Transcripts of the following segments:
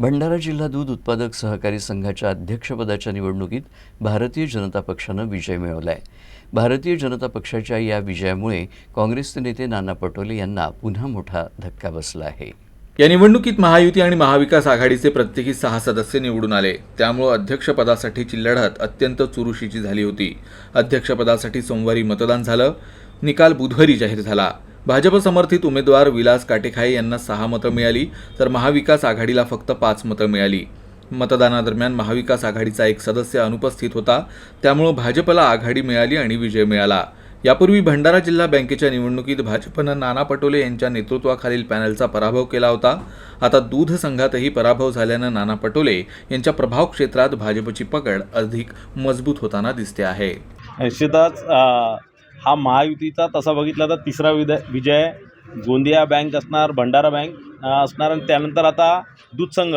भंडारा जिल्हा दूध उत्पादक सहकारी संघाच्या अध्यक्षपदाच्या निवडणुकीत भारतीय जनता पक्षानं विजय मिळवला आहे। भारतीय जनता पक्षाच्या या विजयामुळे काँग्रेसचे नेते नाना पटोले यांना पुन्हा मोठा धक्का बसला आहे। या निवडणुकीत महायुती आणि महाविकास आघाडीचे प्रत्येकी 6 सदस्य निवडून आले। त्यामुळे अध्यक्षपदासाठीची लढत अत्यंत चुरशीची झाली होती। अध्यक्षपदासाठी सोमवारी मतदान झालं। निकाल बुधवारी जाहीर झाला। भाजप समर्थित उमेदवार विलास काटेखाये यांना 6 मतं मिळाली, तर महाविकास आघाडीला फक्त 5 मतं मिळाली। मतदानादरम्यान महाविकास आघाडीचा एक सदस्य अनुपस्थित होता, त्यामुळे भाजपला आघाडी मिळाली आणि विजय मिळाला। यापूर्वी भंडारा जिल्हा बँकेच्या निवडणुकीत भाजपनं नाना पटोले यांच्या नेतृत्वाखालील पॅनलचा पराभव केला होता। आता दूध संघातही पराभव झाल्यानं नाना पटोले यांच्या प्रभाव क्षेत्रात भाजपची पकड अधिक मजबूत होताना दिसते आहे। निश्चितच हा महायुतीचा तसा बघितला तर तिसरा विजय गोंदिया बँक असणार, भंडारा बँक असणार आणि त्यानंतर आता दूध संघ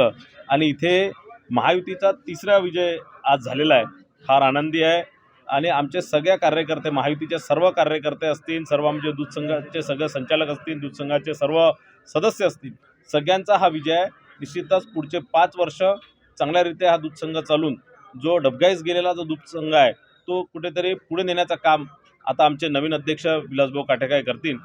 आणि इथे महायुतीचा तिसरा विजय आज झालेला आहे। फार आनंदी आहे आणि आमचे सगळे कार्यकर्ते, महायुतीचे सर्व कार्यकर्ते असतील, सर्व आमचे दूध संघाचे सगळे संचालक असतील, दूध संघाचे सर्व सदस्य असतील, सगळ्यांचा हा विजय आहे। निश्चितच पुढचे 5 वर्ष चांगल्यारीत्या हा दूध संघ चालून जो डबघाईस गेलेला जो दूध संघ आहे तो कुठेतरी पुढे नेण्याचं काम आता आमचे नवीन अध्यक्ष विलासभाऊ काटेखाये करतील।